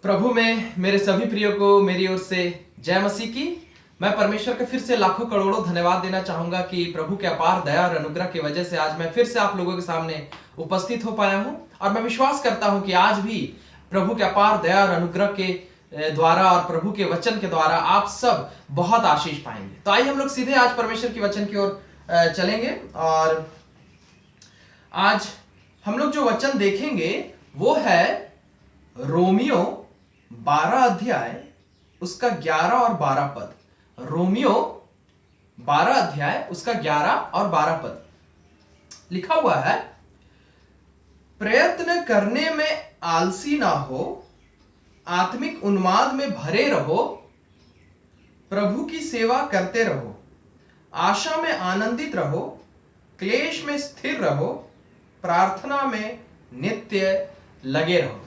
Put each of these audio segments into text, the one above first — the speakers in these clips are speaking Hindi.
प्रभु में मेरे सभी प्रियो को मेरी ओर से जय मसीह की। मैं परमेश्वर का फिर से लाखों करोड़ों धन्यवाद देना चाहूंगा कि प्रभु के अपार दया और अनुग्रह की वजह से आज मैं फिर से आप लोगों के सामने उपस्थित हो पाया हूं। और मैं विश्वास करता हूं कि आज भी प्रभु के अपार दया और अनुग्रह के द्वारा और प्रभु के वचन के द्वारा आप सब बहुत आशीष पाएंगे। तो आइए हम लोग सीधे आज परमेश्वर के वचन की ओर चलेंगे। और आज हम लोग जो वचन देखेंगे वो है रोमियो 12 अध्याय उसका 11 और 12 पद। रोमियो 12 अध्याय उसका 11 और 12 पद लिखा हुआ है, प्रयत्न करने में आलसी ना हो, आत्मिक उन्माद में भरे रहो, प्रभु की सेवा करते रहो, आशा में आनंदित रहो, क्लेश में स्थिर रहो, प्रार्थना में नित्य लगे रहो।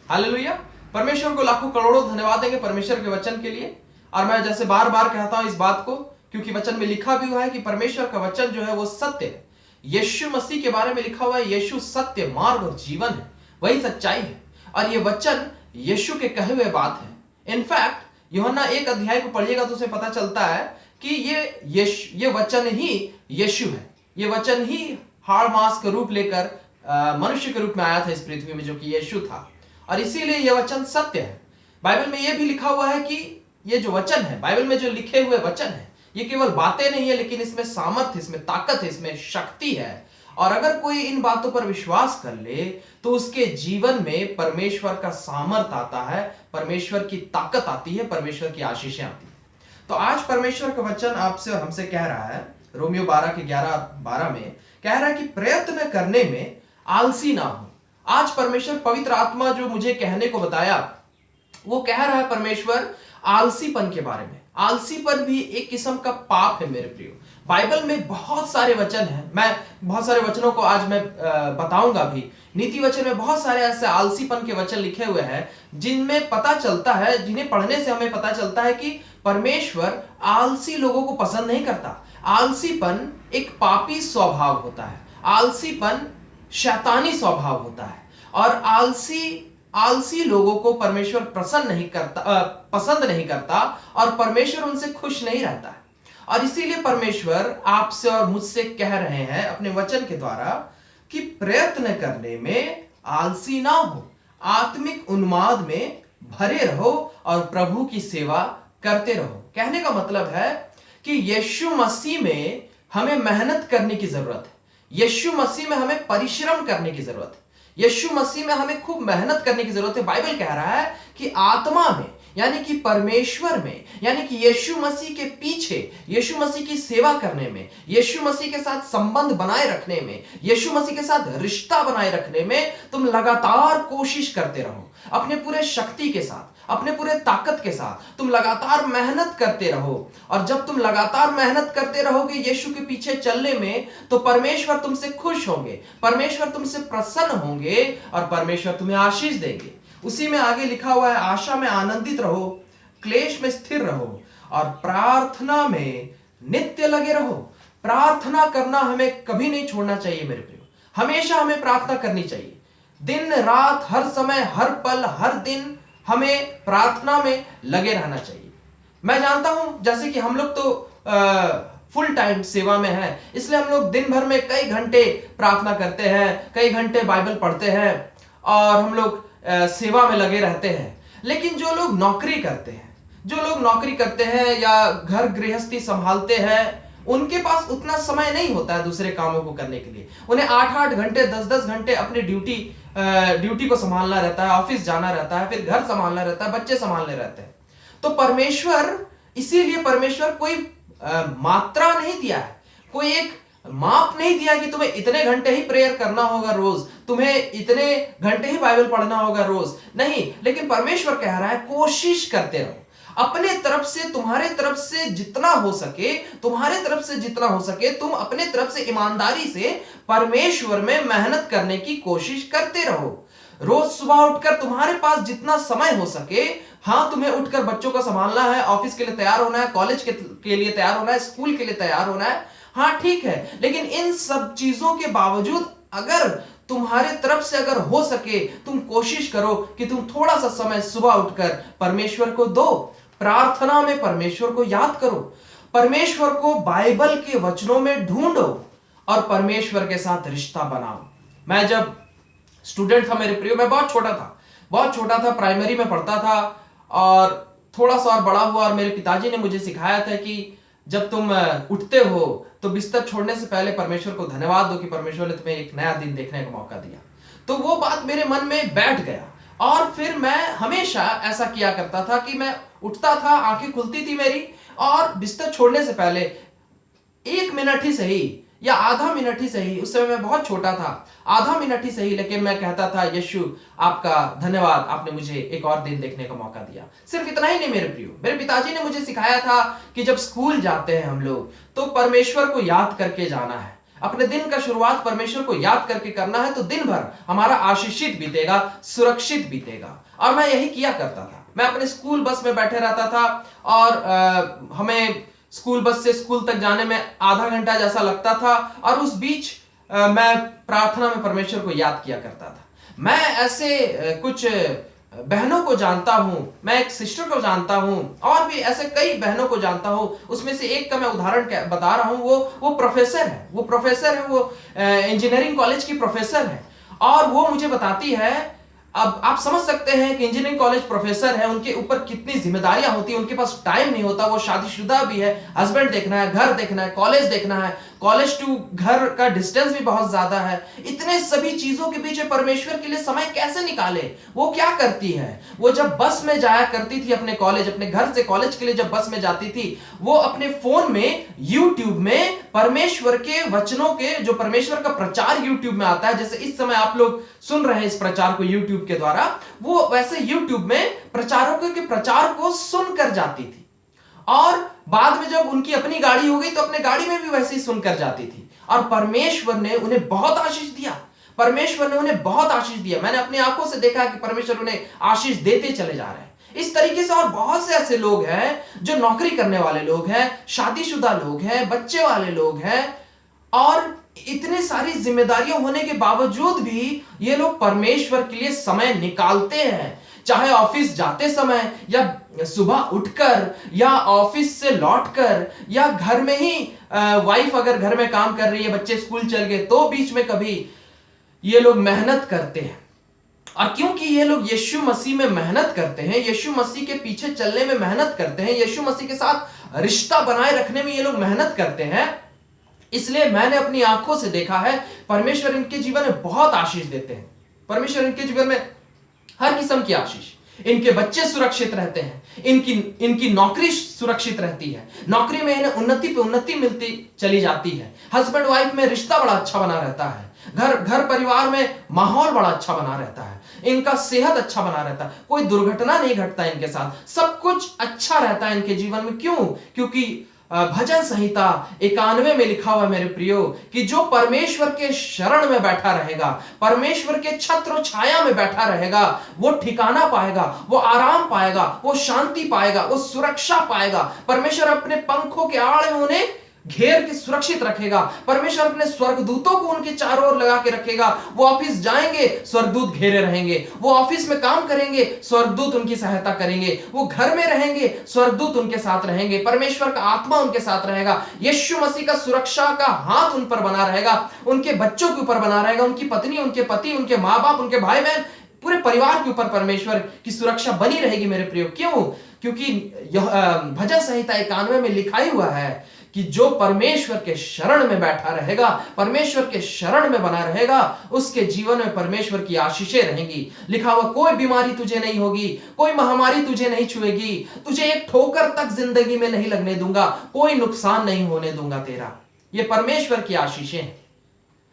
हालेलुया। परमेश्वर को लाखों करोड़ों धन्यवाद देंगे परमेश्वर के वचन के लिए। और मैं जैसे बार बार कहता हूं इस बात को, क्योंकि वचन में लिखा भी हुआ है कि परमेश्वर का वचन जो है वो सत्य है। यीशु मसीह के बारे में लिखा हुआ है, यीशु सत्य, मार्ग और जीवन है, वही सच्चाई है। और ये वचन यीशु के कहे हुए बात है। इनफैक्ट यूहन्ना 1 अध्याय को पढ़िएगा तो उसे पता चलता है कि ये वचन ही यीशु है। ये वचन ही हाड़ मांस का रूप लेकर मनुष्य के रूप में आया था इस पृथ्वी में, जो कि यीशु था। और इसीलिए यह वचन सत्य है। बाइबल में यह भी लिखा हुआ है कि ये जो वचन है, बाइबल में जो लिखे हुए वचन है, ये केवल बातें नहीं है, लेकिन इसमें सामर्थ्य, इसमें ताकत है, इसमें शक्ति है। और अगर कोई इन बातों पर विश्वास कर ले तो उसके जीवन में परमेश्वर का सामर्थ आता है, परमेश्वर की ताकत आती है, परमेश्वर की आशीषें आती है। तो आज परमेश्वर का वचन आपसे और हमसे कह रहा है, रोमियो 12 के 11-12 में कह रहा है कि प्रयत्न करने में आलसी ना हो। आज परमेश्वर पवित्र आत्मा जो मुझे कहने को बताया, वो कह रहा है परमेश्वर आलसीपन के बारे में। आलसीपन भी एक किस्म का पाप है मेरे प्रियो। बाइबल में बहुत सारे वचन हैं, मैं बहुत सारे वचनों को आज मैं बताऊंगा भी। नीति वचन में बहुत सारे ऐसे आलसीपन के वचन लिखे हुए हैं जिनमें पता चलता है, जिन्हें पढ़ने से हमें पता चलता है कि परमेश्वर आलसी लोगों को पसंद नहीं करता। आलसीपन एक पापी स्वभाव होता है, आलसीपन शैतानी स्वभाव होता है। और आलसी लोगों को परमेश्वर पसंद नहीं करता और परमेश्वर उनसे खुश नहीं रहता है। और इसीलिए परमेश्वर आपसे और मुझसे कह रहे हैं अपने वचन के द्वारा कि प्रयत्न करने में आलसी ना हो, आत्मिक उन्माद में भरे रहो और प्रभु की सेवा करते रहो। कहने का मतलब है कि यीशु मसीह में हमें मेहनत करने की जरूरत है, यीशु मसीह में हमें परिश्रम करने की जरूरत है, यीशु मसीह में हमें खूब मेहनत करने की जरूरत है। बाइबल कह रहा है कि आत्मा में, यानी कि परमेश्वर में, यानी कि यीशु मसीह के पीछे, यीशु मसीह की सेवा करने में, यीशु मसीह के साथ संबंध बनाए रखने में, यीशु मसीह के साथ रिश्ता बनाए रखने में तुम लगातार कोशिश करते रहो। अपने पूरे शक्ति के साथ, अपने पूरे ताकत के साथ तुम लगातार मेहनत करते रहो। और जब तुम लगातार मेहनत करते रहोगे यीशु के पीछे चलने में, तो परमेश्वर तुमसे खुश होंगे, परमेश्वर तुमसे प्रसन्न होंगे और परमेश्वर तुम्हें आशीष देंगे। उसी में आगे लिखा हुआ है, आशा में आनंदित रहो, क्लेश में स्थिर रहो और प्रार्थना में नित्य लगे रहो। प्रार्थना करना हमें कभी नहीं छोड़ना चाहिए मेरे प्रियो। हमेशा हमें प्रार्थना करनी चाहिए, दिन रात, हर समय, हर पल, हर दिन हमें प्रार्थना में लगे रहना चाहिए। मैं जानता हूं जैसे कि हम लोग तो फुल टाइम सेवा में है, इसलिए हम लोग दिन भर में कई घंटे प्रार्थना करते हैं, कई घंटे बाइबल पढ़ते हैं और हम लोग सेवा में लगे रहते हैं। लेकिन जो लोग नौकरी करते हैं या घर गृहस्थी संभालते हैं, उनके पास उतना समय नहीं होता है दूसरे कामों को करने के लिए। उन्हें 8-8 घंटे, 10-10 घंटे अपनी ड्यूटी को संभालना रहता है, ऑफिस जाना रहता है, फिर घर संभालना रहता है, बच्चे संभालने रहते हैं। तो परमेश्वर, इसीलिए परमेश्वर कोई मात्रा नहीं दिया है, कोई एक माप नहीं दिया कि तुम्हें इतने घंटे ही प्रेयर करना होगा रोज, तुम्हें इतने घंटे ही बाइबल पढ़ना होगा रोज, नहीं। लेकिन परमेश्वर कह रहा है कोशिश करते रहो, अपने तरफ से, तुम्हारे तरफ से जितना हो सके, तुम अपने तरफ से ईमानदारी से परमेश्वर में मेहनत करने की कोशिश करते रहो। रोज सुबह उठकर तुम्हारे पास जितना समय हो सके, हाँ, तुम्हें उठकर बच्चों को संभालना है, ऑफिस के लिए तैयार होना है, कॉलेज के लिए तैयार होना है, स्कूल के लिए तैयार होना है, हाँ ठीक है। लेकिन इन सब चीजों के बावजूद अगर तुम्हारे तरफ से अगर हो सके तुम कोशिश करो कि तुम थोड़ा सा समय सुबह उठकर परमेश्वर को दो, प्रार्थना में परमेश्वर को याद करो, परमेश्वर को बाइबल के वचनों में ढूंढो और परमेश्वर के साथ रिश्ता बनाओ। मैं जब स्टूडेंट था मेरे प्रियो, मैं बहुत छोटा था, प्राइमरी में पढ़ता था और थोड़ा सा और बड़ा हुआ और मेरे पिताजी ने मुझे सिखाया था कि जब तुम उठते हो तो बिस्तर छोड़ने से पहले परमेश्वर को धन्यवाद दो कि परमेश्वर ने तुम्हें एक नया दिन देखने का मौका दिया। तो वो बात मेरे मन में बैठ गया और फिर मैं हमेशा ऐसा किया करता था कि मैं उठता था, आंखें खुलती थी मेरी, और बिस्तर छोड़ने से पहले 1 मिनट ही सही या आधा मिनट ही सही, उस समय मैं बहुत छोटा था, आधा मिनट ही सही, लेकिन मैं कहता था यीशु आपका धन्यवाद, आपने मुझे एक और दिन देखने का मौका दिया। सिर्फ इतना ही नहीं मेरे प्रियो, मेरे पिताजी ने मुझे सिखाया था कि जब स्कूल जाते हैं हम लोग तो परमेश्वर को याद करके जाना है, अपने दिन का शुरुआत परमेश्वर को याद करके करना है, तो दिन भर हमारा आशीषित बीतेगा, सुरक्षित बीतेगा। और मैं यही किया करता था। मैं अपने स्कूल बस में बैठे रहता था और हमें स्कूल बस से स्कूल तक जाने में आधा घंटा जैसा लगता था और उस बीच मैं प्रार्थना में परमेश्वर को याद किया करता था। मैं ऐसे कुछ बहनों को जानता हूं, मैं एक सिस्टर को जानता हूं और भी ऐसे कई बहनों को जानता हूं। उसमें से एक का मैं उदाहरण बता रहा हूं। वो प्रोफेसर है, वो इंजीनियरिंग कॉलेज की प्रोफेसर है और वो मुझे बताती है, अब आप समझ सकते हैं कि इंजीनियरिंग कॉलेज प्रोफेसर है, उनके ऊपर कितनी जिम्मेदारियां होती हैं, उनके पास टाइम नहीं होता, वो शादीशुदा भी है, हस्बैंड देखना है, घर देखना है, कॉलेज देखना है, कॉलेज टू घर का डिस्टेंस भी बहुत ज्यादा है। इतने सभी चीजों के बीच परमेश्वर के लिए समय कैसे निकाले? वो क्या करती है, वो जब बस में जाया करती थी अपने कॉलेज, अपने घर से कॉलेज के लिए जब बस में जाती थी, वो अपने फोन में यूट्यूब में परमेश्वर के वचनों के, जो परमेश्वर का प्रचार यूट्यूब में आता है, जैसे इस समय आप लोग सुन रहे हैं इस प्रचार को यूट्यूब के द्वारा, वो वैसे यूट्यूब में प्रचारकों के प्रचार को सुनकर जाती थी और बाद में जब उनकी अपनी गाड़ी हो गई तो अपने गाड़ी में भी वैसे ही सुनकर जाती थी। और परमेश्वर ने उन्हें बहुत आशीष दिया, परमेश्वर ने उन्हें बहुत आशीष दिया। मैंने अपनी आंखों से देखा कि परमेश्वर उन्हें आशीष देते चले जा रहे हैं। इस तरीके से और बहुत से ऐसे लोग हैं जो नौकरी करने वाले लोग हैं, शादीशुदा लोग हैं, बच्चे वाले लोग हैं और इतनी सारी जिम्मेदारियां होने के बावजूद भी ये लोग परमेश्वर के लिए समय निकालते हैं। चाहे ऑफिस जाते समय या सुबह उठकर या ऑफिस से लौटकर या घर में ही वाइफ अगर घर में काम कर रही है, बच्चे स्कूल चल गए तो बीच में कभी ये लोग मेहनत करते हैं। और क्योंकि ये लोग यीशु मसीह में मेहनत करते हैं, यीशु मसीह के पीछे चलने में मेहनत करते हैं, यीशु मसीह के साथ रिश्ता बनाए रखने में ये लोग मेहनत करते हैं, इसलिए मैंने अपनी आंखों से देखा है परमेश्वर इनके जीवन में बहुत आशीष देते हैं। परमेश्वर इनके जीवन में हर किस्म की आशीष, इनके बच्चे सुरक्षित रहते हैं, इनकी नौकरी सुरक्षित रहती है, नौकरी में इन्हें उन्नति पे उन्नति मिलती चली जाती है, हस्बैंड वाइफ में रिश्ता बड़ा अच्छा बना रहता है, घर परिवार में माहौल बड़ा अच्छा बना रहता है, इनका सेहत अच्छा बना रहता है, कोई दुर्घटना नहीं घटता इनके साथ, सब कुछ अच्छा रहता है इनके जीवन में। क्यों? क्योंकि भजन संहिता 91 में लिखा हुआ है मेरे प्रियो कि जो परमेश्वर के शरण में बैठा रहेगा, परमेश्वर के छत्र छाया में बैठा रहेगा, वो ठिकाना पाएगा, वो आराम पाएगा, वो शांति पाएगा, वो सुरक्षा पाएगा। परमेश्वर अपने पंखों के आड़ में उन्हें घेर के सुरक्षित रखेगा। परमेश्वर अपने स्वर्गदूतों को उनके चारों ओर लगा के रखेगा। वो ऑफिस जाएंगे, स्वर्गदूत घेरे रहेंगे, वो ऑफिस में काम करेंगे, स्वर्गदूत उनकी सहायता करेंगे, वो घर में रहेंगे, स्वर्गदूत उनके साथ रहेंगे, परमेश्वर का आत्मा उनके साथ रहेगा, यीशु मसीह का सुरक्षा का हाथ उन पर बना रहेगा, उनके बच्चों के ऊपर बना रहेगा, उनकी पत्नी, उनके पति, उनके माँ बाप, उनके भाई बहन, पूरे परिवार के ऊपर परमेश्वर की सुरक्षा बनी रहेगी मेरे प्रियो। क्यों? क्योंकि भजन संहिता 91 में लिखा ही हुआ है कि जो परमेश्वर के शरण में बैठा रहेगा, परमेश्वर के शरण में बना रहेगा, उसके जीवन में परमेश्वर की आशीषें रहेंगी। लिखा हुआ कोई बीमारी तुझे नहीं होगी, कोई महामारी तुझे नहीं छुएगी, तुझे एक ठोकर तक जिंदगी में नहीं लगने दूंगा, कोई नुकसान नहीं होने दूंगा तेरा। ये परमेश्वर की आशीषें हैं।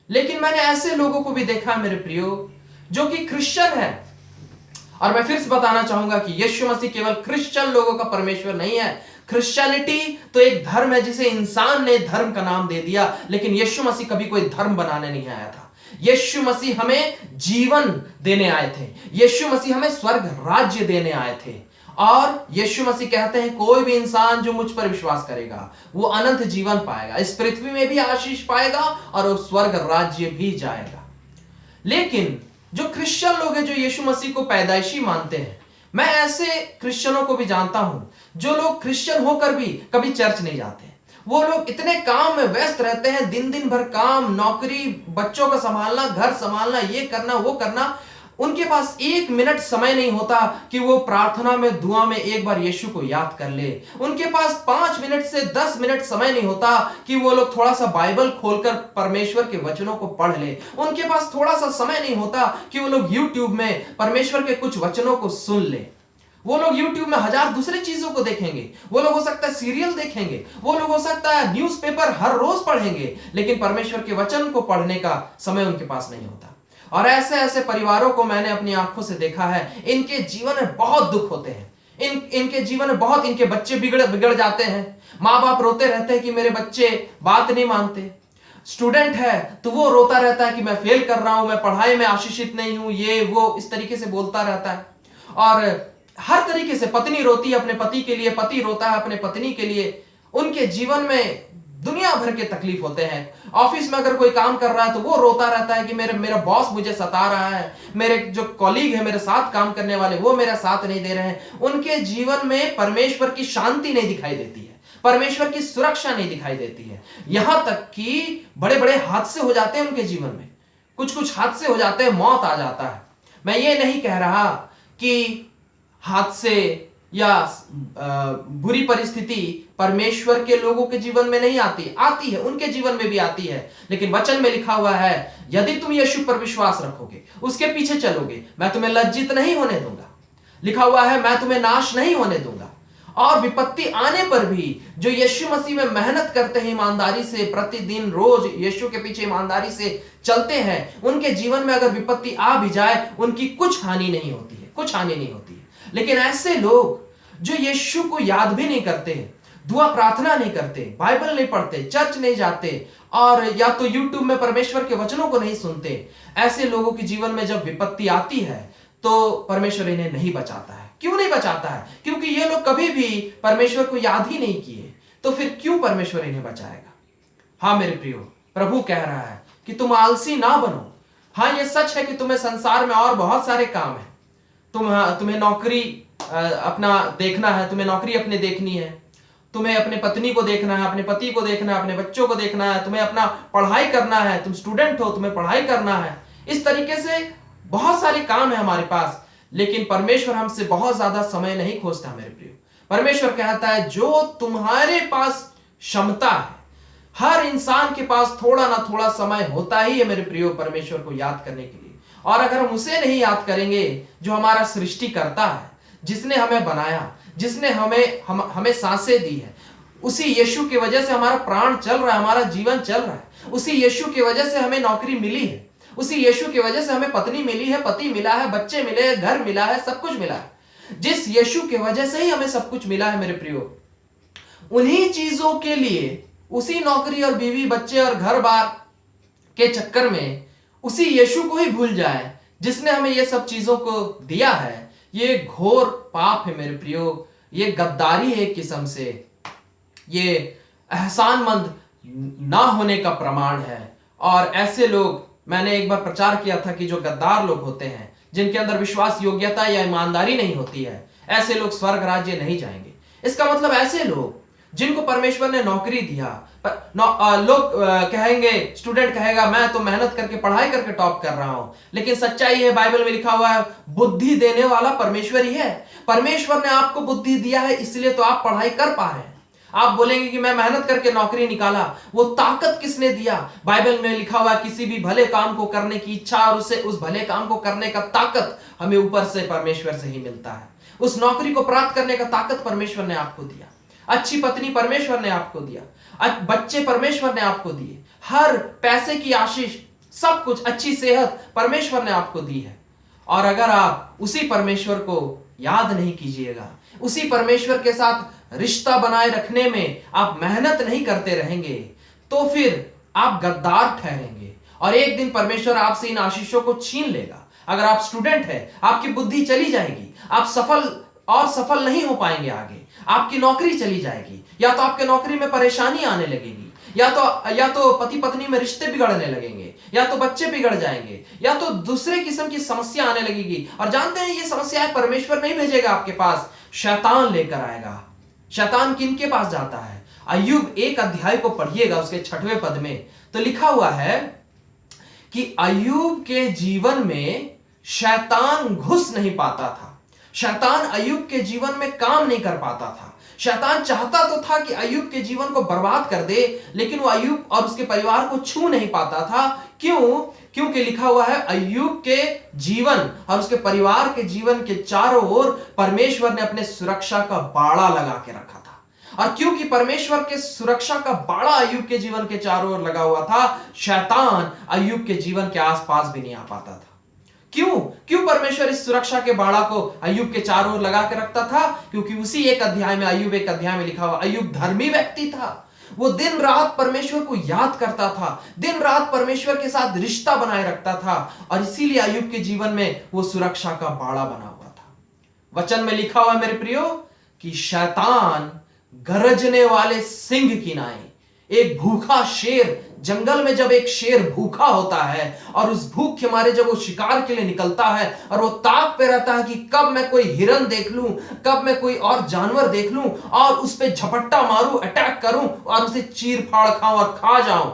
लेकिन मैंने ऐसे लोगों को भी देखा है मेरे प्रियो जो कि क्रिश्चियन है, और मैं फिर से बताना चाहूंगा कि यीशु मसीह केवल क्रिश्चियन लोगों का परमेश्वर नहीं है। क्रिश्चियनिटी तो एक धर्म है जिसे इंसान ने धर्म का नाम दे दिया, लेकिन यीशु मसीह कभी कोई धर्म बनाने नहीं आया था। यीशु मसीह हमें जीवन देने आए थे, यीशु मसीह हमें स्वर्ग राज्य देने आए थे। और यीशु मसीह कहते हैं कोई भी इंसान जो मुझ पर विश्वास करेगा वो अनंत जीवन पाएगा, इस पृथ्वी में भी आशीष पाएगा और वो स्वर्ग राज्य भी जाएगा। लेकिन जो क्रिश्चियन लोग हैं, जो यीशु मसीह को पैदाइशी मानते हैं, मैं ऐसे क्रिश्चियनों को भी जानता हूं जो लोग क्रिश्चियन होकर भी कभी चर्च नहीं जाते। वो लोग इतने काम में व्यस्त रहते हैं, दिन दिन भर काम, नौकरी, बच्चों को संभालना, घर संभालना, ये करना वो करना, उनके पास 1 मिनट समय नहीं होता कि वो प्रार्थना में, दुआ में एक बार यीशु को याद कर ले। उनके पास 5 मिनट से 10 मिनट समय नहीं होता कि वो लोग थोड़ा सा बाइबल खोलकर परमेश्वर के वचनों को पढ़ ले। उनके पास थोड़ा सा समय नहीं होता कि वो लोग यूट्यूब में परमेश्वर के कुछ वचनों को सुन ले। वो लोग YouTube में 1000 दूसरी चीजों को देखेंगे, वो लोग हो सकता है सीरियल देखेंगे, वो लोग हो सकता है न्यूज़पेपर हर रोज पढ़ेंगे, लेकिन परमेश्वर के वचन को पढ़ने का समय उनके पास नहीं होता। और ऐसे ऐसे परिवारों को मैंने अपनी आंखों से देखा है, इनके जीवन में बहुत दुख होते हैं, इनके जीवन में बहुत, इनके बच्चे बिगड़ जाते हैं। माँ बाप रोते रहते हैं कि मेरे बच्चे बात नहीं मानते। स्टूडेंट है तो वो रोता रहता है कि मैं फेल कर रहा हूं, मैं पढ़ाई में आशीषित नहीं हूं, ये वो इस तरीके से बोलता रहता है। और हर तरीके से पत्नी रोती है अपने पति के लिए, पति रोता है अपने पत्नी के लिए। उनके जीवन में दुनिया भर के तकलीफ होते हैं। ऑफिस में अगर कोई काम कर रहा है तो वो रोता रहता है कि मेरा बॉस मुझे सता रहा है, मेरे जो कॉलीग है, मेरे साथ काम करने वाले, वो मेरा साथ नहीं दे रहे हैं। उनके जीवन में परमेश्वर की शांति नहीं दिखाई देती है, परमेश्वर की सुरक्षा नहीं दिखाई देती है। यहां तक कि बड़े बड़े हादसे हो जाते हैं उनके जीवन में, कुछ हादसे हो जाते हैं, मौत आ जाता है। मैं ये नहीं कह रहा कि हादसे या बुरी परिस्थिति परमेश्वर के लोगों के जीवन में नहीं आती है, उनके जीवन में भी आती है। लेकिन वचन में लिखा हुआ है, यदि तुम यीशु पर विश्वास रखोगे, उसके पीछे चलोगे, मैं तुम्हें लज्जित नहीं होने दूंगा। लिखा हुआ है, मैं तुम्हें नाश नहीं होने दूंगा। और विपत्ति आने पर भी जो यीशु मसीह में मेहनत करते हैं, ईमानदारी से प्रतिदिन रोज यीशु के पीछे ईमानदारी से चलते हैं, उनके जीवन में अगर विपत्ति आ भी जाए, उनकी कुछ हानि नहीं होती है, कुछ हानि नहीं होती है। लेकिन ऐसे लोग जो यीशु को याद भी नहीं करते, दुआ प्रार्थना नहीं करते, बाइबल नहीं पढ़ते, चर्च नहीं जाते, और या तो यूट्यूब में परमेश्वर के वचनों को नहीं सुनते, ऐसे लोगों के जीवन में जब विपत्ति आती है तो परमेश्वर इन्हें नहीं बचाता है। क्यों नहीं बचाता है? क्योंकि ये लोग कभी भी परमेश्वर को याद ही नहीं किए, तो फिर क्यों परमेश्वर इन्हें बचाएगा? हाँ मेरे प्रियो, प्रभु कह रहा है कि तुम आलसी ना बनो। हाँ, ये सच है कि तुम्हें संसार में और बहुत सारे काम है, तुम्हें नौकरी अपना देखना है, तुम्हें नौकरी अपने देखनी है, तुम्हें अपने पत्नी को देखना है, अपने पति को देखना है, अपने बच्चों को देखना है, तुम्हें अपना पढ़ाई करना है, तुम स्टूडेंट हो, तुम्हें पढ़ाई करना है। इस तरीके से बहुत सारे काम है हमारे पास, लेकिन परमेश्वर हमसे बहुत ज्यादा समय नहीं खोजता मेरे प्रियो। परमेश्वर कहता है, जो तुम्हारे पास क्षमता है, हर इंसान के पास थोड़ा ना थोड़ा समय होता ही है मेरे प्रियो परमेश्वर को याद करने के लिए। और अगर हम उसे नहीं याद करेंगे, जो हमारा सृष्टि करता है, जिसने हमें बनाया, जिसने हमें सांसें दी है, उसी यीशु की वजह से हमारा प्राण चल रहा है, हमारा जीवन चल रहा है, उसी यीशु की वजह से हमें नौकरी मिली है, उसी यीशु की वजह से हमें पत्नी मिली है, पति मिला है, बच्चे मिले, घर मिला है, सब कुछ मिला है। जिस यीशु की वजह से ही हमें सब कुछ मिला है मेरे प्रियो, उन्हीं चीजों के लिए, उसी नौकरी और बीवी बच्चे और घर बार के चक्कर में उसी यीशु को ही भूल जाए जिसने हमें ये सब चीजों को दिया है, ये घोर पाप है मेरे प्रियो। ये गद्दारी है एक किस्म से, ये एहसानमंद ना होने का प्रमाण है। और ऐसे लोग, मैंने एक बार प्रचार किया था कि जो गद्दार लोग होते हैं, जिनके अंदर विश्वास योग्यता या ईमानदारी नहीं होती है, ऐसे लोग स्वर्ग राज्य नहीं जाएंगे। इसका मतलब ऐसे लोग जिनको परमेश्वर ने नौकरी दिया, लोग कहेंगे, स्टूडेंट कहेगा मैं तो मेहनत करके पढ़ाई करके टॉप कर रहा हूं, लेकिन सच्चाई है, बाइबल में लिखा हुआ है, बुद्धि देने वाला परमेश्वर ही है। परमेश्वर ने आपको बुद्धि दिया है, इसलिए तो आप पढ़ाई कर पा रहे हैं। आप बोलेंगे कि मैं मेहनत करके नौकरी निकाला, वो ताकत किसने दिया? बाइबल में लिखा हुआ किसी भी भले काम को करने की इच्छा और उस भले काम को करने का ताकत हमें ऊपर से परमेश्वर से ही मिलता है। उस नौकरी को प्राप्त करने का ताकत परमेश्वर ने आपको दिया, अच्छी पत्नी परमेश्वर ने आपको दिया, बच्चे परमेश्वर ने आपको दिए, हर पैसे की आशीष, सब कुछ, अच्छी सेहत परमेश्वर ने आपको दी है। और अगर आप उसी परमेश्वर को याद नहीं कीजिएगा, उसी परमेश्वर के साथ रिश्ता बनाए रखने में आप मेहनत नहीं करते रहेंगे, तो फिर आप गद्दार ठहरेंगे और एक दिन परमेश्वर आपसे इन आशीषों को छीन लेगा। अगर आप स्टूडेंट हैं, आपकी बुद्धि चली जाएगी, आप सफल नहीं हो पाएंगे आगे, आपकी नौकरी चली जाएगी, या तो आपके नौकरी में परेशानी आने लगेगी, या तो पति पत्नी में रिश्ते बिगड़ने लगेंगे, या तो बच्चे बिगड़ जाएंगे, या तो दूसरे किस्म की समस्या आने लगेगी। और जानते हैं ये समस्याएं परमेश्वर नहीं भेजेगा आपके पास, शैतान लेकर आएगा। शैतान किनके पास जाता है? अय्यूब 1 अध्याय को पढ़िएगा, उसके 6वें पद में तो लिखा हुआ है कि अय्यूब के जीवन में शैतान घुस नहीं पाता था। शैतान अय्यूब के जीवन में काम नहीं कर पाता था। शैतान चाहता तो था कि अय्यूब के जीवन को बर्बाद कर दे, लेकिन वो अय्यूब और उसके परिवार को छू नहीं पाता था। क्यों? क्योंकि लिखा हुआ है अय्यूब के जीवन और उसके परिवार के जीवन के चारों ओर परमेश्वर ने अपने सुरक्षा का बाड़ा लगा के रखा था। और क्योंकि परमेश्वर के सुरक्षा का बाड़ा अय्यूब के जीवन के चारों ओर लगा हुआ था, शैतान अय्यूब के जीवन के आसपास भी नहीं आ पाता था। क्यों परमेश्वर इस सुरक्षा के बाड़ा को अय्यूब के चारों ओर लगा के रखता था? क्योंकि उसी 1 अध्याय में, अय्यूब 1 अध्याय में लिखा हुआ, अय्यूब धर्मी व्यक्ति था। वो दिन रात परमेश्वर को याद करता था, दिन रात परमेश्वर के साथ रिश्ता बनाए रखता था, और इसीलिए अय्यूब के जीवन में वो सुरक्षा का बाड़ा बना हुआ था। वचन में लिखा हुआ मेरे प्रियो कि शैतान गरजने वाले सिंह की नाई, एक भूखा शेर, जंगल में जब एक शेर भूखा होता है और उस भूख के मारे जब वो शिकार के लिए निकलता है और वो ताक पे रहता है कि कब मैं कोई हिरन देख लूं, कब मैं कोई और जानवर देख लूं और उस पे झपट्टा मारूं, अटैक करूं और उसे चीर फाड़ खाऊं और खा जाऊं।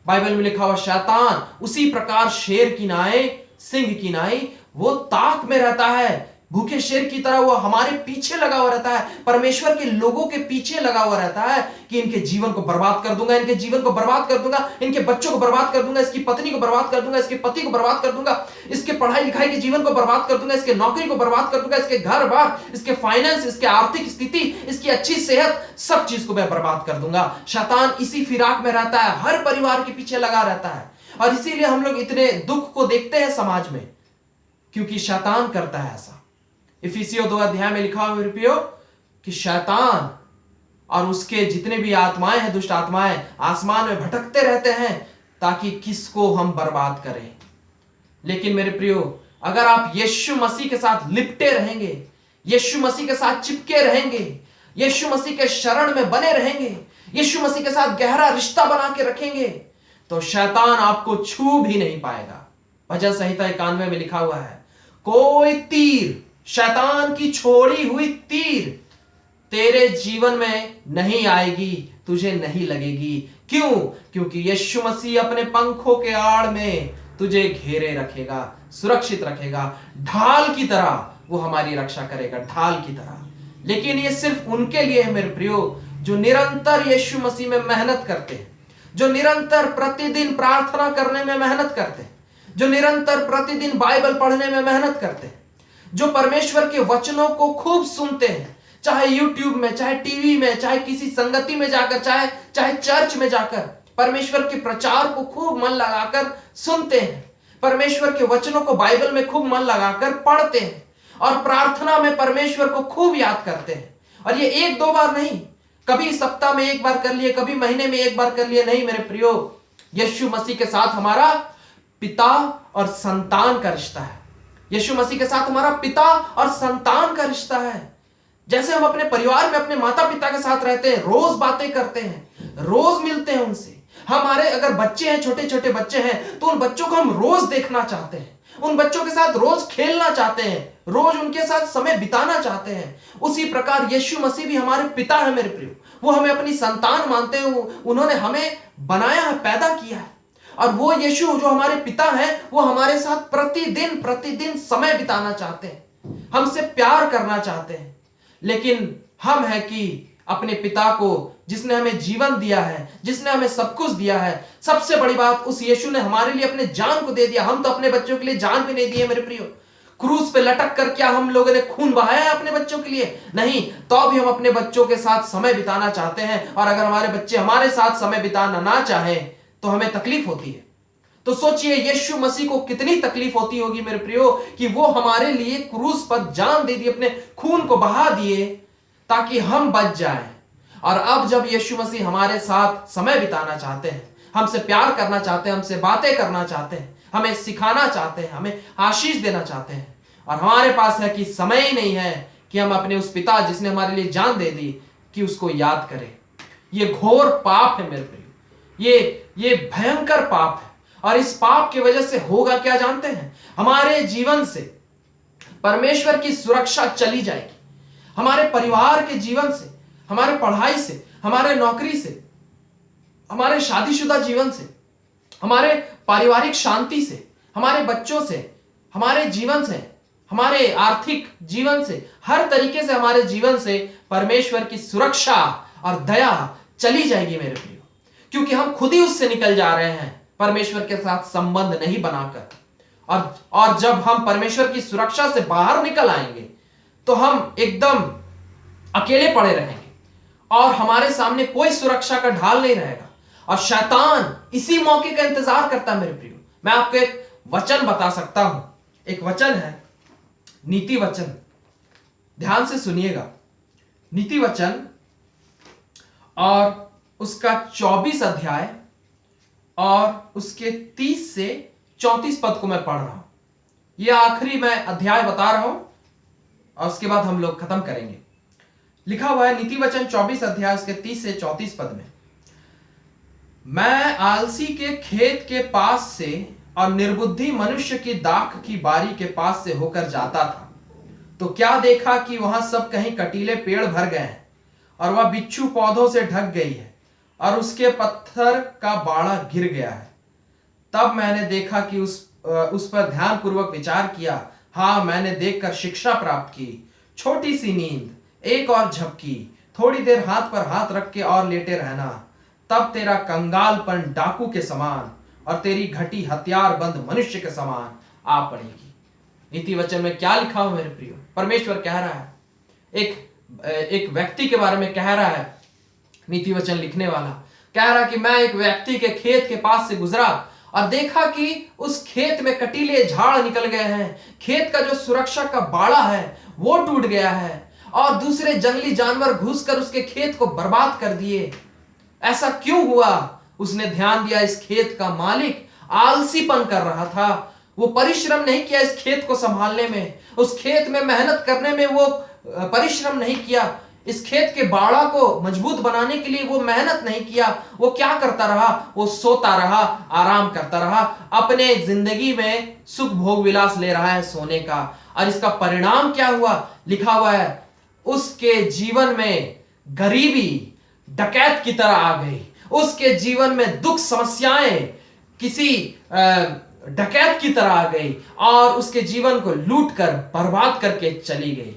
बाइबल में लिखा हुआ शैतान उसी प्रकार शेर की नाई, सिंह की नाई, वो ताक में रहता है, भूखे शेर की तरह वो हमारे पीछे लगा हुआ रहता है, परमेश्वर के लोगों के पीछे लगा हुआ रहता है कि इनके जीवन को बर्बाद कर दूंगा, इनके जीवन को बर्बाद कर दूंगा, इनके बच्चों को बर्बाद कर दूंगा, इसकी पत्नी को बर्बाद कर दूंगा, इसके पति को बर्बाद कर दूंगा, इसके पढ़ाई लिखाई के जीवन को बर्बाद कर दूंगा, इसके नौकरी को बर्बाद कर दूंगा, इसके घर बार, इसके फाइनेंस, इसके आर्थिक स्थिति, इसकी अच्छी सेहत, सब चीज को मैं बर्बाद कर दूंगा। शैतान इसी फिराक में रहता है, हर परिवार के पीछे लगा रहता है। और इसीलिए हम लोग इतने दुख को देखते हैं समाज में, क्योंकि शैतान करता है ऐसा। इफिसियों 2 अध्याय में लिखा हुआ मेरे प्रियो कि शैतान और उसके जितने भी आत्माएं हैं, दुष्ट आत्माएं, आसमान में भटकते रहते हैं ताकि किसको हम बर्बाद करें। लेकिन मेरे प्रियो, अगर आप यीशु मसीह के साथ लिपटे रहेंगे, यीशु मसीह के साथ चिपके रहेंगे, यीशु मसीह के शरण में बने रहेंगे, यीशु मसीह के साथ गहरा रिश्ता बना के रखेंगे, तो शैतान आपको छू भी नहीं पाएगा। भजन संहिता 91 में लिखा हुआ है, कोई तीर, शैतान की छोड़ी हुई तीर तेरे जीवन में नहीं आएगी, तुझे नहीं लगेगी। क्यों? क्योंकि यीशु मसीह अपने पंखों के आड़ में तुझे घेरे रखेगा, सुरक्षित रखेगा, ढाल की तरह वो हमारी रक्षा करेगा, ढाल की तरह। लेकिन ये सिर्फ उनके लिए है मेरे प्रियो जो निरंतर यीशु मसीह में मेहनत करते हैं, जो निरंतर प्रतिदिन प्रार्थना करने में मेहनत करते हैं, जो निरंतर प्रतिदिन बाइबल पढ़ने में मेहनत करते हैं, जो परमेश्वर के वचनों को खूब सुनते हैं, चाहे यूट्यूब में, चाहे टीवी में, चाहे किसी संगति में जाकर, चाहे चर्च में जाकर परमेश्वर के प्रचार को खूब मन लगाकर सुनते हैं, परमेश्वर के वचनों को बाइबल में खूब मन लगाकर पढ़ते हैं और प्रार्थना में परमेश्वर को खूब याद करते हैं। और ये 1-2 बार नहीं, कभी सप्ताह में 1 बार कर लिए, कभी महीने में 1 बार कर लिए, नहीं मेरे प्रियो। यीशु मसीह के साथ हमारा पिता और संतान का रिश्ता है। यीशु मसीह के साथ हमारा पिता और संतान का रिश्ता है। जैसे हम अपने परिवार में अपने माता पिता के साथ रहते हैं, रोज बातें करते हैं, रोज मिलते हैं उनसे। हमारे अगर बच्चे हैं, छोटे छोटे बच्चे हैं, तो उन बच्चों को हम रोज देखना चाहते हैं, उन बच्चों के साथ रोज खेलना चाहते हैं, रोज उनके साथ समय बिताना चाहते हैं। उसी प्रकार यीशु मसीह भी हमारे पिता है मेरे प्रियो, वो हमें अपनी संतान मानते हैं, उन्होंने हमें बनाया है, पैदा किया है। और वो यीशु जो हमारे पिता हैं, वो हमारे साथ प्रतिदिन समय बिताना चाहते हैं, हमसे प्यार करना चाहते हैं। लेकिन हम है कि अपने पिता को, जिसने हमें जीवन दिया है, जिसने हमें सब कुछ दिया है, सबसे बड़ी बात, उस यीशु ने हमारे लिए अपने जान को दे दिया। हम तो अपने बच्चों के लिए जान भी नहीं दिए मेरे प्रियो। क्रूस पे लटक कर क्या हम लोगों ने खून बहाया है अपने बच्चों के लिए? नहीं। तो भी हम अपने बच्चों के साथ समय बिताना चाहते हैं, और अगर हमारे बच्चे हमारे साथ समय बिताना ना चाहें तो हमें तकलीफ होती है। तो सोचिए यीशु मसीह को कितनी तकलीफ होती होगी मेरे प्रियो कि वो हमारे लिए क्रूस पर जान दे दी, अपने खून को बहा दिए ताकि हम बच जाएं। और अब जब यीशु मसीह हमारे साथ समय बिताना चाहते हैं, हमसे प्यार करना चाहते हैं, हमसे बातें करना चाहते हैं, हमें सिखाना चाहते हैं, हमें आशीष देना चाहते हैं, और हमारे पास है कि समय ही नहीं है कि हम अपने उस पिता जिसने हमारे लिए जान दे दी कि उसको याद करें। ये घोर पाप है मेरे प्रियो, ये भयंकर पाप है। और इस पाप की वजह से होगा क्या जानते हैं? हमारे जीवन से परमेश्वर की सुरक्षा चली जाएगी, हमारे परिवार के जीवन से, हमारे पढ़ाई से, हमारे नौकरी से, हमारे शादीशुदा जीवन से, हमारे पारिवारिक शांति से, हमारे बच्चों से, हमारे जीवन से, हमारे आर्थिक जीवन से, हर तरीके से हमारे जीवन से परमेश्वर की सुरक्षा और दया चली जाएगी मेरे प्रियो, क्योंकि हम खुद ही उससे निकल जा रहे हैं परमेश्वर के साथ संबंध नहीं बनाकर। और जब हम परमेश्वर की सुरक्षा से बाहर निकल आएंगे तो हम एकदम अकेले पड़े रहेंगे और हमारे सामने कोई सुरक्षा का ढाल नहीं रहेगा। और शैतान इसी मौके का इंतजार करता है मेरे प्रियो। मैं आपको एक वचन बता सकता हूं, एक वचन है नीति वचन, ध्यान से सुनिएगा। नीति वचन और उसका 24 अध्याय और उसके 30 से 34 पद को मैं पढ़ रहा हूं। यह आखिरी मैं अध्याय बता रहा हूं और उसके बाद हम लोग खत्म करेंगे। लिखा हुआ है नीति वचन 24 अध्याय उसके 30 से 34 पद में, मैं आलसी के खेत के पास से और निर्बुद्धि मनुष्य की दाख की बारी के पास से होकर जाता था, तो क्या देखा कि वहां सब कहीं कटीले पेड़ भर गए हैं और वह बिच्छू पौधों से ढक गई है और उसके पत्थर का बाड़ा गिर गया है। तब मैंने देखा कि उस पर ध्यानपूर्वक विचार किया। हाँ, मैंने देखकर शिक्षा प्राप्त की। छोटी सी नींद, एक और झपकी, थोड़ी देर हाथ पर हाथ रख के और लेटे रहना, तब तेरा कंगालपन डाकू के समान और तेरी घटी हथियार बंद मनुष्य के समान आ पड़ेगी। नीति वचन में क्या लिखा हो मेरे प्रियो? परमेश्वर कह रहा है, एक व्यक्ति के बारे में कह रहा है। नीति वचन लिखने वाला कह रहा कि मैं एक व्यक्ति के खेत के पास से गुजरा और देखा कि उस खेत में कटीले झाड़ निकल गए हैं, खेत का जो सुरक्षा का बाड़ा है वो टूट गया है और दूसरे जंगली जानवर घुसकर उसके खेत को बर्बाद कर दिए। ऐसा क्यों हुआ? उसने ध्यान दिया, इस खेत का मालिक आलसीपन कर रहा था। वो परिश्रम नहीं किया इस खेत को संभालने में, उस खेत में मेहनत करने में वो परिश्रम नहीं किया, इस खेत के बाड़ा को मजबूत बनाने के लिए वो मेहनत नहीं किया। वो क्या करता रहा? वो सोता रहा, आराम करता रहा, अपने जिंदगी में सुख भोग विलास ले रहा है सोने का। और इसका परिणाम क्या हुआ? लिखा हुआ है, उसके जीवन में गरीबी डकैत की तरह आ गई, उसके जीवन में दुख समस्याएं किसी डकैत की तरह आ गई और उसके जीवन को लूट कर बर्बाद करके चली गई।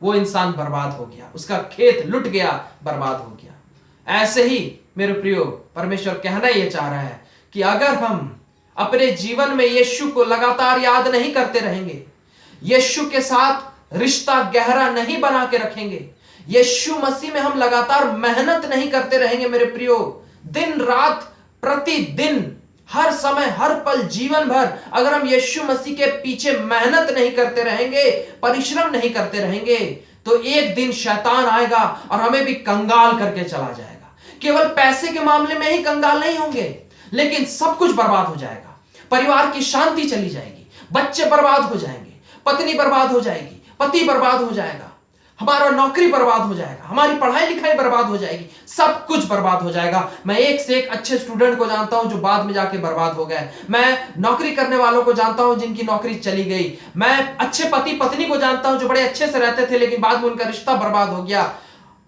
वो इंसान बर्बाद हो गया, उसका खेत लुट गया, बर्बाद हो गया। ऐसे ही मेरे प्रियो, परमेश्वर कहना यह चाह रहा है कि अगर हम अपने जीवन में यीशु को लगातार याद नहीं करते रहेंगे, यीशु के साथ रिश्ता गहरा नहीं बना के रखेंगे, यीशु मसीह में हम लगातार मेहनत नहीं करते रहेंगे मेरे प्रियो, दिन रात प्रतिदिन हर समय हर पल जीवन भर अगर हम यीशु मसीह के पीछे मेहनत नहीं करते रहेंगे, परिश्रम नहीं करते रहेंगे, तो एक दिन शैतान आएगा और हमें भी कंगाल करके चला जाएगा। केवल पैसे के मामले में ही कंगाल नहीं होंगे, लेकिन सब कुछ बर्बाद हो जाएगा। परिवार की शांति चली जाएगी, बच्चे बर्बाद हो जाएंगे, पत्नी बर्बाद हो जाएगी, पति बर्बाद हो जाएगा, हमारा नौकरी बर्बाद हो जाएगा, हमारी पढ़ाई लिखाई बर्बाद हो जाएगी, सब कुछ बर्बाद हो जाएगा। मैं एक से एक अच्छे स्टूडेंट को जानता हूं जो बाद में जाके बर्बाद हो गए। मैं नौकरी करने वालों को जानता हूं जिनकी नौकरी चली गई। मैं अच्छे पति पत्नी को जानता हूं जो बड़े अच्छे से रहते थे लेकिन बाद में उनका रिश्ता बर्बाद हो गया।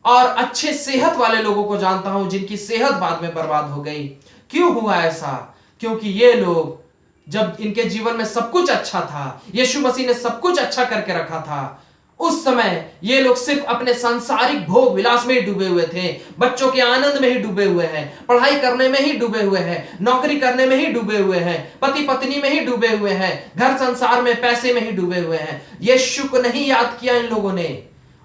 और अच्छे सेहत वाले लोगों को जानता हूं जिनकी सेहत बाद में बर्बाद हो गई। क्यों हुआ ऐसा? क्योंकि ये लोग जब इनके जीवन में सब कुछ अच्छा था, यीशु मसीह ने सब कुछ अच्छा करके रखा था, उस समय ये लोग सिर्फ अपने सांसारिक भोग विलास में ही डूबे हुए थे, बच्चों के आनंद में ही डूबे हुए हैं, पढ़ाई करने में ही डूबे हुए हैं, नौकरी करने में ही डूबे हुए हैं, पति पत्नी में ही डूबे हुए हैं, घर संसार में पैसे में ही डूबे हुए हैं। यीशु को नहीं याद किया इन लोगों ने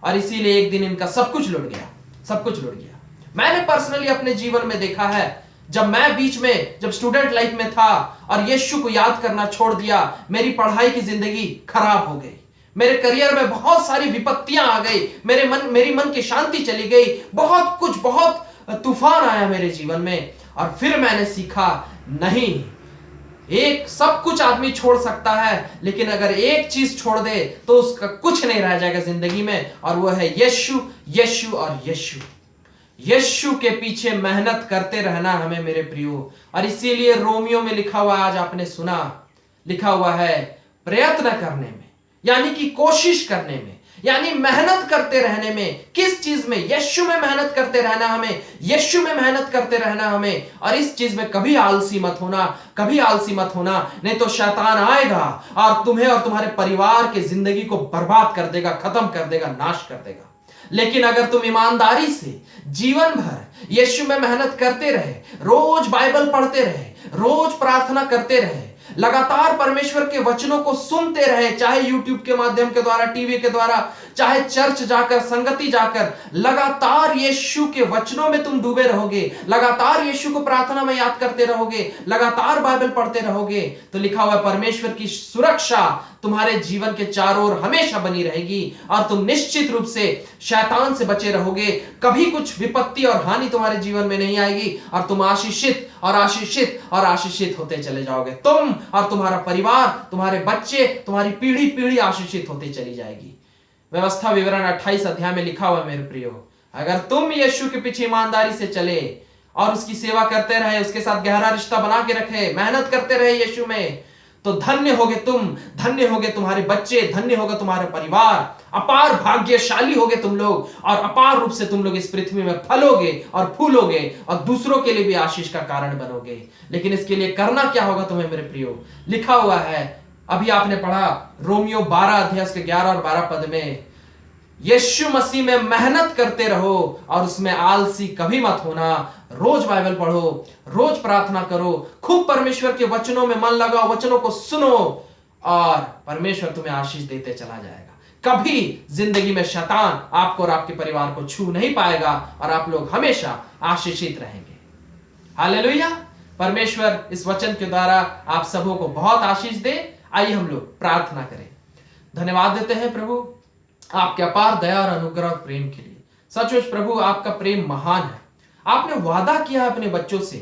और इसीलिए एक दिन इनका सब कुछ लुट गया, सब कुछ लुट गया। मैंने पर्सनली अपने जीवन में देखा है, जब मैं बीच में जब स्टूडेंट लाइफ में था और यीशु को याद करना छोड़ दिया, मेरी पढ़ाई की जिंदगी खराब हो गई, मेरे करियर में बहुत सारी विपत्तियां आ गई, मेरी मन की शांति चली गई, बहुत तूफान आया मेरे जीवन में। और फिर मैंने सीखा, नहीं, एक सब कुछ आदमी छोड़ सकता है लेकिन अगर एक चीज छोड़ दे तो उसका कुछ नहीं रह जाएगा जिंदगी में, और वो है यीशु, यीशु और यीशु। यीशु के पीछे मेहनत करते रहना हमें मेरे प्रियो। और इसीलिए रोमियो में लिखा हुआ, आज आपने सुना, लिखा हुआ है प्रयत्न करने में, यानी कि कोशिश करने में, यानी मेहनत करते रहने में। किस चीज में? यीशु में मेहनत करते रहना हमें, यीशु में मेहनत करते रहना हमें। और इस चीज में कभी आलसी मत होना, कभी आलसी मत होना, नहीं तो शैतान आएगा और तुम्हें और तुम्हारे परिवार की जिंदगी को बर्बाद कर देगा, खत्म कर देगा, नाश कर देगा। लेकिन अगर तुम ईमानदारी से जीवन भर यीशु में मेहनत करते रहे, रोज बाइबल पढ़ते रहे, रोज प्रार्थना करते रहे, लगातार परमेश्वर के वचनों को सुनते रहे, चाहे यूट्यूब के माध्यम के द्वारा, टीवी के द्वारा, चाहे चर्च जाकर, संगति जाकर, लगातार यीशु के वचनों में तुम डूबे रहोगे, लगातार यीशु को प्रार्थना में याद करते रहोगे, लगातार बाइबल पढ़ते रहोगे, तो लिखा हुआ है परमेश्वर की सुरक्षा तुम्हारे जीवन के चारों ओर हमेशा बनी रहेगी और तुम निश्चित रूप से शैतान से बचे रहोगे। कभी कुछ विपत्ति और हानि तुम्हारे जीवन में नहीं आएगी और तुम आशीषित और आशीषित और आशीषित होते चले जाओगे। तुम और तुम्हारा परिवार, तुम्हारे बच्चे, तुम्हारी पीढ़ी पीढ़ी आशीषित होते चली जाएगी। व्यवस्था विवरण 28 अध्याय में लिखा हुआ मेरे प्रियो, अगर तुम यीशु के पीछे ईमानदारी से चले और उसकी सेवा करते रहे, उसके साथ गहरा रिश्ता बना के रखे, मेहनत करते रहे यीशु में, तो धन्य होगे तुम, धन्य होगे तुम्हारे बच्चे, धन्य होगा तुम्हारे परिवार, अपार भाग्यशाली होगे तुम लोग और अपार रूप से तुम लोग इस पृथ्वी में फलोगे और फूलोगे और दूसरों के लिए भी आशीष का कारण बनोगे। लेकिन इसके लिए करना क्या होगा तुम्हें मेरे प्रियो? लिखा हुआ है, अभी आपने पढ़ा रोमियो 12 अध्याय के 11 और 12 पद में, यीशु मसीह में मेहनत करते रहो और उसमें आलसी कभी मत होना। रोज बाइबल पढ़ो, रोज प्रार्थना करो, खूब परमेश्वर के वचनों में मन लगाओ, वचनों को सुनो और परमेश्वर तुम्हें आशीष देते चला जाएगा। कभी जिंदगी में शैतान आपको और आपके परिवार को छू नहीं पाएगा और आप लोग हमेशा आशीषित रहेंगे। हालेलुया। परमेश्वर इस वचन के द्वारा आप सबों को बहुत आशीष दे। आइए हम लोग प्रार्थना करें। धन्यवाद देते हैं प्रभु आपके अपार दया और अनुग्रह और प्रेम के लिए। सचमुच प्रभु आपका प्रेम महान है। आपने वादा किया है अपने बच्चों से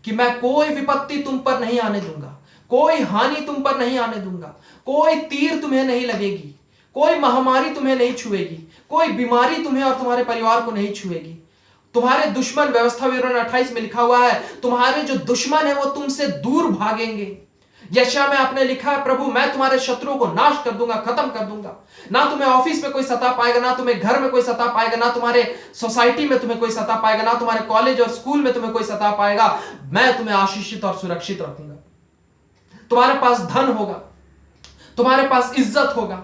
कि मैं कोई विपत्ति तुम पर नहीं आने दूंगा, कोई हानि तुम पर नहीं आने दूंगा, कोई तीर तुम्हें नहीं लगेगी, कोई महामारी तुम्हें नहीं छुएगी, कोई बीमारी तुम्हें और तुम्हारे परिवार को नहीं छुएगी। तुम्हारे दुश्मन, व्यवस्था विवरण 28 में लिखा हुआ है, तुम्हारे जो दुश्मन है वो तुमसे दूर भागेंगे। यशायाह में आपने लिखा है, प्रभु मैं तुम्हारे शत्रुओं को नाश कर दूंगा, खत्म कर दूंगा। ना तुम्हें ऑफिस में कोई सता पाएगा, ना तुम्हें घर में कोई सता पाएगा, ना तुम्हारे सोसाइटी में तुम्हें कोई सता पाएगा, ना तुम्हारे कॉलेज और स्कूल में तुम्हें कोई सता पाएगा। मैं तुम्हें आशीषित और सुरक्षित रखूंगा। तुम्हारे पास धन होगा, तुम्हारे पास इज्जत होगा,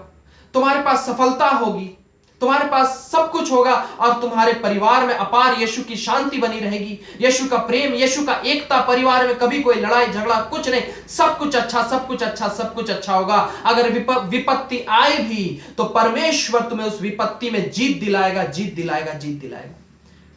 तुम्हारे पास सफलता होगी, तुम्हारे पास सब कुछ होगा और तुम्हारे परिवार में अपार यीशु की शांति बनी रहेगी, यीशु का प्रेम, यीशु का एकता। परिवार में कभी कोई लड़ाई झगड़ा कुछ नहीं, सब कुछ अच्छा, सब कुछ अच्छा, सब कुछ अच्छा होगा। अगर विपत्ति आए भी तो परमेश्वर तुम्हें उस विपत्ति में जीत दिलाएगा, जीत दिलाएगा, जीत दिलाएगा।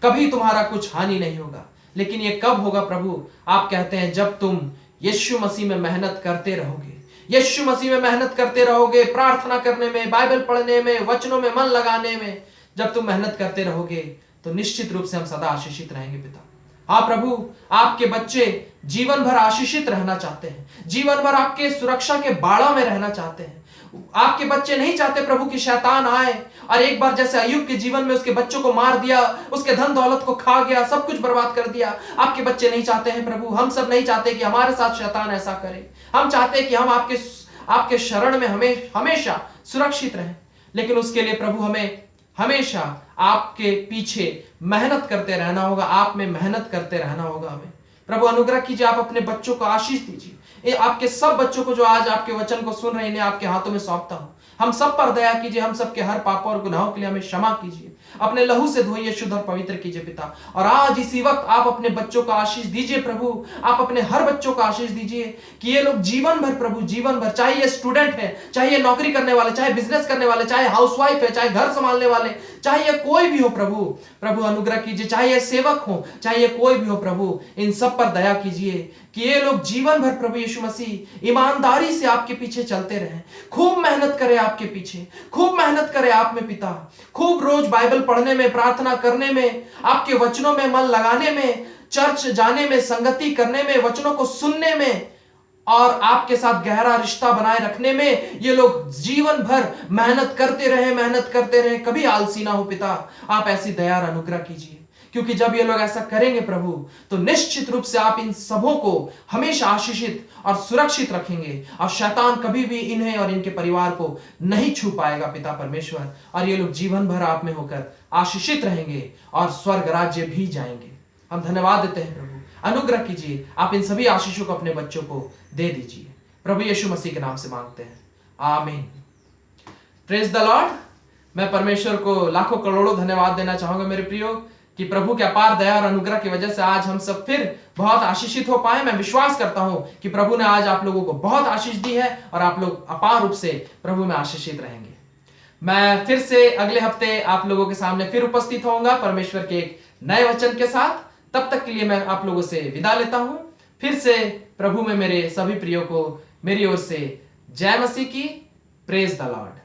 कभी तुम्हारा कुछ हानि नहीं होगा। लेकिन ये कब होगा प्रभु? आप कहते हैं जब तुम यीशु मसीह में मेहनत करते रहोगे, यीशु मसीह में मेहनत करते रहोगे, प्रार्थना करने में, बाइबल पढ़ने में, वचनों में मन लगाने में। जब तुम मेहनत करते रहोगे तो निश्चित रूप से हम सदा आशीषित रहेंगे पिता। हाँ प्रभु, आपके बच्चे जीवन भर आशीषित रहना चाहते हैं, जीवन भर आपके सुरक्षा के बाड़ा में रहना चाहते हैं। आपके बच्चे नहीं चाहते प्रभु कि शैतान आए और एक बार जैसे अय्यूब के जीवन में उसके बच्चों को मार दिया, उसके धन दौलत को खा गया, सब कुछ बर्बाद कर दिया। आपके बच्चे नहीं चाहते हैं प्रभु, हम सब नहीं चाहते कि हमारे साथ शैतान ऐसा करे। हम चाहते हैं कि हम आपके शरण में हमेशा सुरक्षित रहें। लेकिन उसके लिए प्रभु हमें हमेशा आपके पीछे मेहनत करते रहना होगा, आप में मेहनत करते रहना होगा। हमें प्रभु अनुग्रह कीजिए, आप अपने बच्चों को आशीष दीजिए। आपके सब बच्चों को जो आज आपके वचन को सुन रहे हैं, आपके हाथों में सौंपता हूं। हम सब पर दया कीजिए, हम सबके हर पापों और गुनाहों के लिए हमें क्षमा कीजिए। अपने लहू से धोइए, शुद्ध और पवित्र कीजिए पिता। और आज इसी वक्त आप अपने बच्चों को आशीष दीजिए प्रभु। आप अपने हर बच्चों को आशीष दीजिए कि ये लोग जीवन भर प्रभु, जीवन भर, चाहे ये स्टूडेंट है, चाहे ये नौकरी करने वाले, चाहे बिजनेस करने वाले, चाहे हाउसवाइफ है, चाहे घर संभालने वाले, चाहे ये कोई भी हो प्रभु, प्रभु अनुग्रह कीजिए। चाहे ये सेवक हो, चाहे ये कोई भी हो प्रभु, इन सब पर दया कीजिए कि ये लोग जीवन भर प्रभु यीशु मसीह ईमानदारी से आपके पीछे चलते रहें। खूब मेहनत करें आपके पीछे, खूब मेहनत करें आप में पिता। खूब रोज बाइबल पढ़ने में, प्रार्थना करने में, आपके वचनों में मन लगाने में, चर्च जाने में, संगति करने में, वचनों को सुनने में और आपके साथ गहरा रिश्ता बनाए रखने में ये लोग जीवन भर मेहनत करते रहे, मेहनत करते रहे, कभी आलसी ना हो पिता। आप ऐसी दया और अनुग्रह कीजिए क्योंकि जब ये लोग ऐसा करेंगे प्रभु, तो निश्चित रूप से आप इन सबों को हमेशा आशीषित और सुरक्षित रखेंगे और शैतान कभी भी इन्हें और इनके परिवार को नहीं छू पाएगा पिता परमेश्वर। और ये लोग जीवन भर आप में होकर आशीषित रहेंगे और स्वर्ग राज्य भी जाएंगे। हम धन्यवाद देते हैं प्रभु, अनुग्रह कीजिए, आप इन सभी आशीषों को अपने बच्चों को दे दीजिए। प्रभु यीशु मसीह के नाम से मांगते हैं, आमीन। Praise the Lord. मैं परमेश्वर को लाखों करोड़ों धन्यवाद देना चाहूंगा मेरे प्रियो, कि प्रभु के अपार दया और अनुग्रह की वजह से आज हम सब फिर बहुत आशीषित हो पाए। मैं विश्वास करता हूं कि प्रभु ने आज आप लोगों को बहुत आशीष दी है और आप लोग अपार रूप से प्रभु में आशीषित रहेंगे। मैं फिर से अगले हफ्ते आप लोगों के सामने फिर उपस्थित होऊंगा परमेश्वर के एक नए वचन के साथ। तब तक के लिए मैं आप लोगों से विदा लेता हूं। फिर से प्रभु में मेरे सभी प्रियो को मेरी ओर से जय मसीह की। Praise the Lord.